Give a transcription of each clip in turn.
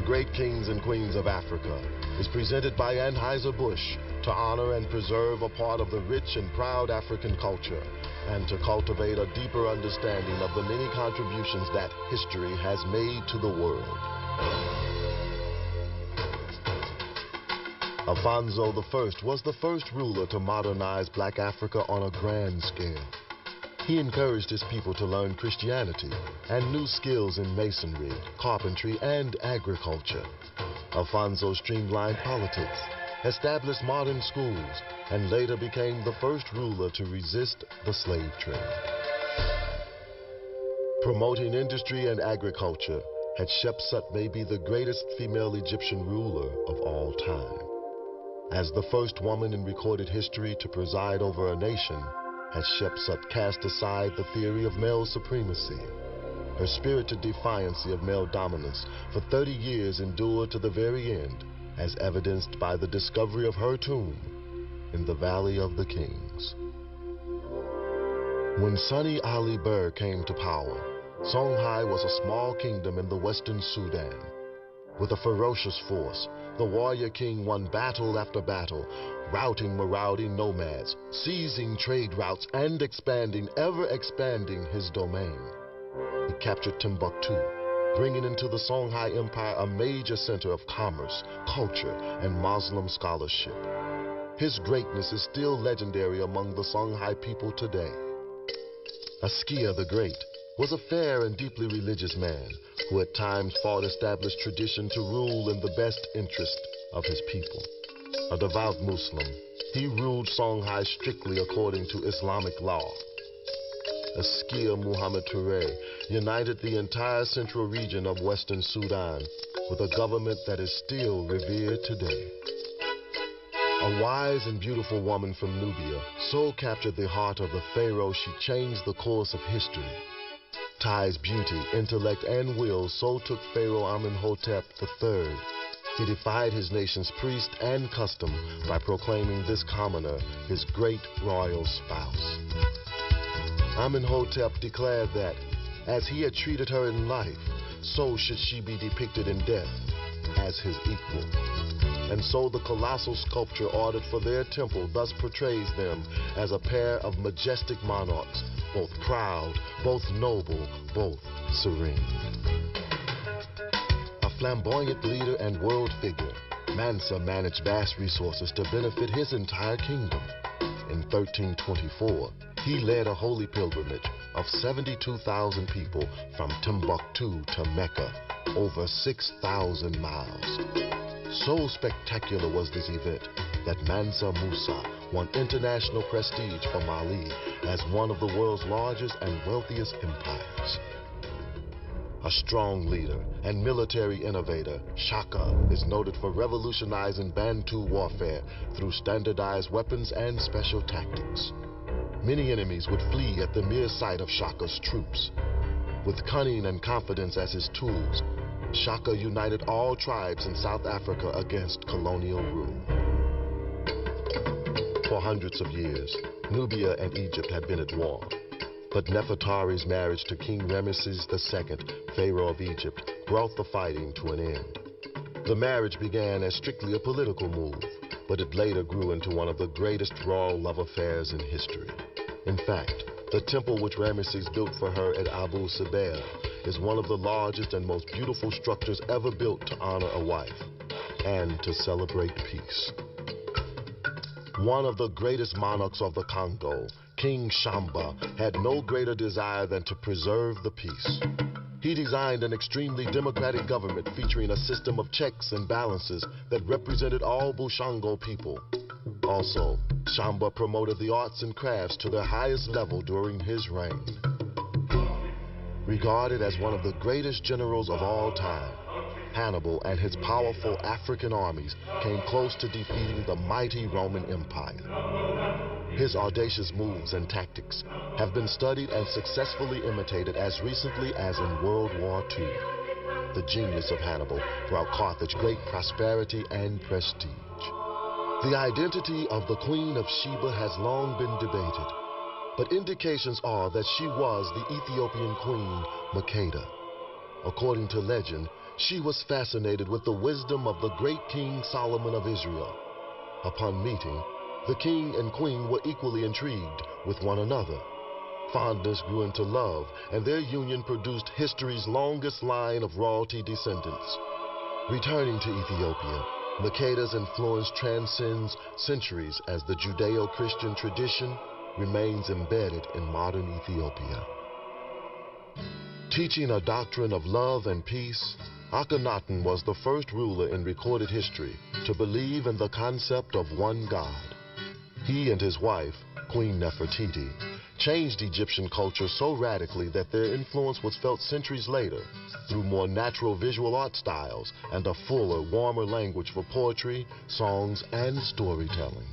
Great Kings and Queens of Africa is presented by Anheuser-Busch to honor and preserve a part of the rich and proud African culture and to cultivate a deeper understanding of the many contributions that history has made to the world. Afonso I was the first ruler to modernize Black Africa on a grand scale. He encouraged his people to learn Christianity and new skills in masonry, carpentry, and agriculture. Afonso streamlined politics, established modern schools, and later became the first ruler to resist the slave trade. Promoting industry and agriculture, Hatshepsut may be the greatest female Egyptian ruler of all time. As the first woman in recorded history to preside over a nation, Hatshepsut cast aside the theory of male supremacy. Her spirited defiance of male dominance for 30 years endured to the very end, as evidenced by the discovery of her tomb in the Valley of the Kings. When Sani Ali Burr came to power, Songhai was a small kingdom in the western Sudan. With a ferocious force, the warrior king won battle after battle, routing marauding nomads, seizing trade routes, and ever expanding his domain. He captured Timbuktu, bringing into the Songhai Empire a major center of commerce, culture, and Muslim scholarship. His greatness is still legendary among the Songhai people today. Askia the Great was a fair and deeply religious man who at times fought established tradition to rule in the best interest of his people. A devout Muslim, he ruled Songhai strictly according to Islamic law. Askia Muhammad Touré united the entire central region of western Sudan with a government that is still revered today. A wise and beautiful woman from Nubia so captured the heart of the pharaoh she changed the course of history. Tai's beauty, intellect, and will so took Pharaoh Amenhotep III. He defied his nation's priest and custom by proclaiming this commoner his great royal spouse. Amenhotep declared that, as he had treated her in life, so should she be depicted in death as his equal. And so the colossal sculpture ordered for their temple thus portrays them as a pair of majestic monarchs, both proud, both noble, both serene. A flamboyant leader and world figure, Mansa managed vast resources to benefit his entire kingdom. In 1324, he led a holy pilgrimage of 72,000 people from Timbuktu to Mecca, over 6,000 miles. So spectacular was this event that Mansa Musa won international prestige for Mali as one of the world's largest and wealthiest empires. A strong leader and military innovator, Shaka is noted for revolutionizing Bantu warfare through standardized weapons and special tactics. Many enemies would flee at the mere sight of Shaka's troops. With cunning and confidence as his tools, Shaka united all tribes in South Africa against colonial rule. For hundreds of years, Nubia and Egypt had been at war. But Nefertari's marriage to King Ramesses II, Pharaoh of Egypt, brought the fighting to an end. The marriage began as strictly a political move, but it later grew into one of the greatest royal love affairs in history. In fact, the temple which Ramesses built for her at Abu Simbel is one of the largest and most beautiful structures ever built to honor a wife and to celebrate peace. One of the greatest monarchs of the Congo, King Shamba, had no greater desire than to preserve the peace. He designed an extremely democratic government featuring a system of checks and balances that represented all Bushango people. Also, Shamba promoted the arts and crafts to their highest level during his reign. Regarded as one of the greatest generals of all time, Hannibal and his powerful African armies came close to defeating the mighty Roman Empire. His audacious moves and tactics have been studied and successfully imitated as recently as in World War II. The genius of Hannibal brought Carthage great prosperity and prestige. The identity of the Queen of Sheba has long been debated, but indications are that she was the Ethiopian queen Makeda. According to legend, she was fascinated with the wisdom of the great King Solomon of Israel. Upon meeting, the king and queen were equally intrigued with one another. Fondness grew into love, and their union produced history's longest line of royalty descendants. Returning to Ethiopia, Makeda's influence transcends centuries as the Judeo-Christian tradition remains embedded in modern Ethiopia. Teaching a doctrine of love and peace, Akhenaten was the first ruler in recorded history to believe in the concept of one God. He and his wife, Queen Nefertiti, changed Egyptian culture so radically that their influence was felt centuries later through more natural visual art styles and a fuller, warmer language for poetry, songs, and storytelling.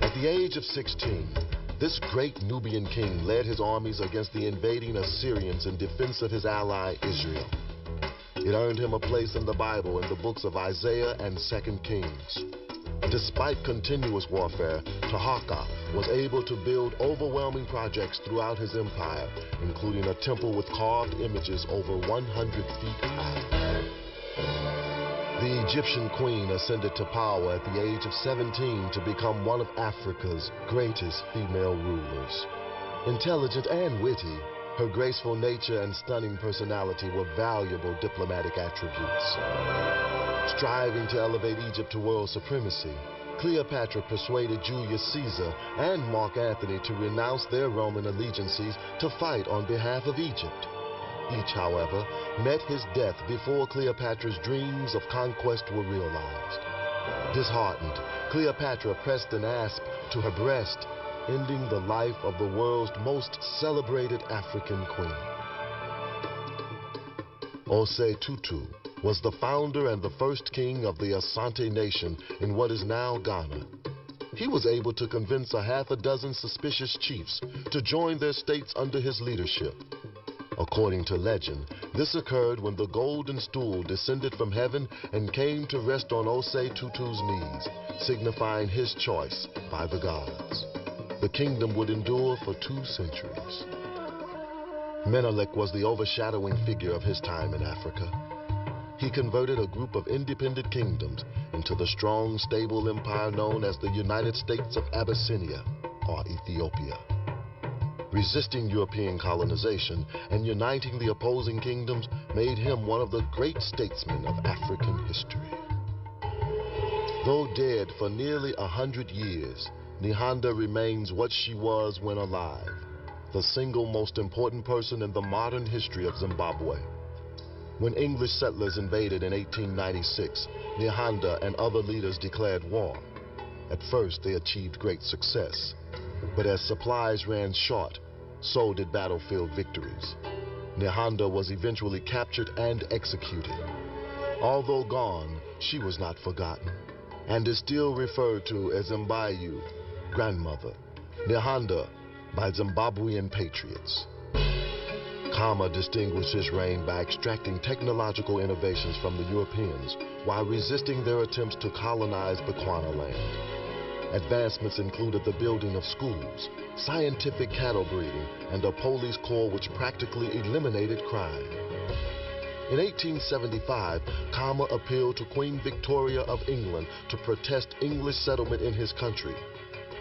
At the age of 16, this great Nubian king led his armies against the invading Assyrians in defense of his ally Israel. It earned him a place in the Bible in the books of Isaiah and 2 Kings. Despite continuous warfare, Taharqa was able to build overwhelming projects throughout his empire, including a temple with carved images over 100 feet high. The Egyptian queen ascended to power at the age of 17 to become one of Africa's greatest female rulers. Intelligent and witty, her graceful nature and stunning personality were valuable diplomatic attributes. Striving to elevate Egypt to world supremacy, Cleopatra persuaded Julius Caesar and Mark Antony to renounce their Roman allegiances to fight on behalf of Egypt. Each, however, met his death before Cleopatra's dreams of conquest were realized. Disheartened, Cleopatra pressed an asp to her breast, ending the life of the world's most celebrated African queen. Osei Tutu was the founder and the first king of the Asante Nation in what is now Ghana. He was able to convince a half a dozen suspicious chiefs to join their states under his leadership. According to legend, this occurred when the golden stool descended from heaven and came to rest on Osei Tutu's knees, signifying his choice by the gods. The kingdom would endure for 2 centuries. Menelik was the overshadowing figure of his time in Africa. He converted a group of independent kingdoms into the strong, stable empire known as the United States of Abyssinia, or Ethiopia. Resisting European colonization and uniting the opposing kingdoms made him one of the great statesmen of African history. Though dead for nearly 100 years, Nihanda remains what she was when alive, the single most important person in the modern history of Zimbabwe. When English settlers invaded in 1896, Nihanda and other leaders declared war. At first, they achieved great success. But as supplies ran short, so did battlefield victories. Nihanda was eventually captured and executed. Although gone, she was not forgotten, and is still referred to as Mbayu, grandmother, Nihanda, by Zimbabwean patriots. Khama distinguished his reign by extracting technological innovations from the Europeans while resisting their attempts to colonize Bechuanaland. Advancements included the building of schools, scientific cattle breeding, and a police corps which practically eliminated crime. In 1875, Khama appealed to Queen Victoria of England to protest English settlement in his country.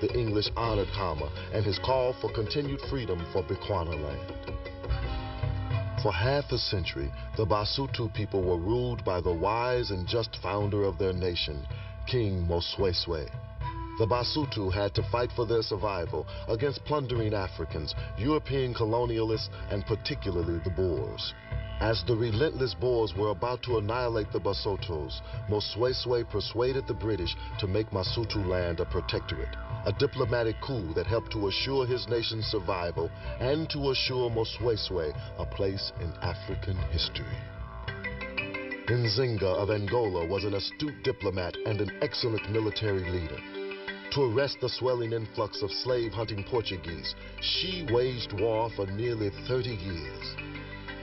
The English honored Khama and his call for continued freedom for Bechuanaland. For half a century, the Basutu people were ruled by the wise and just founder of their nation, King Mosweswe. The Basutu had to fight for their survival against plundering Africans, European colonialists, and particularly the Boers. As the relentless Boers were about to annihilate the Basotos, Mosweswe persuaded the British to make Masutu-land a protectorate, a diplomatic coup that helped to assure his nation's survival and to assure Mosweswe a place in African history. Nzinga of Angola was an astute diplomat and an excellent military leader. To arrest the swelling influx of slave-hunting Portuguese, she waged war for nearly 30 years.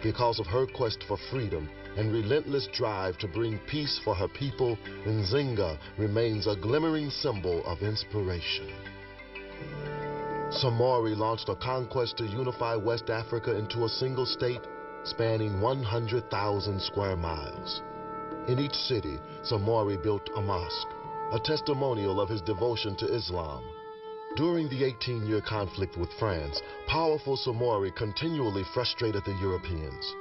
Because of her quest for freedom and relentless drive to bring peace for her people, Nzinga remains a glimmering symbol of inspiration. Samori launched a conquest to unify West Africa into a single state, spanning 100,000 square miles. In each city, Samori built a mosque, a testimonial of his devotion to Islam. During the 18-year conflict with France, powerful Samori continually frustrated the Europeans.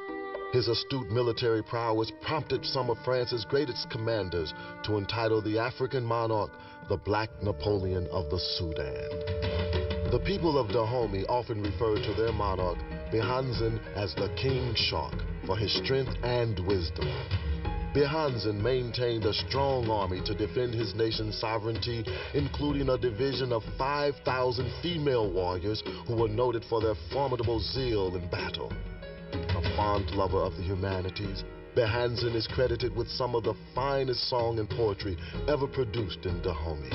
His astute military prowess prompted some of France's greatest commanders to entitle the African monarch the Black Napoleon of the Sudan. The people of Dahomey often referred to their monarch, Behanzin, as the King Shark for his strength and wisdom. Behanzin maintained a strong army to defend his nation's sovereignty, including a division of 5,000 female warriors who were noted for their formidable zeal in battle. A fond lover of the humanities, Behanzin is credited with some of the finest song and poetry ever produced in Dahomey.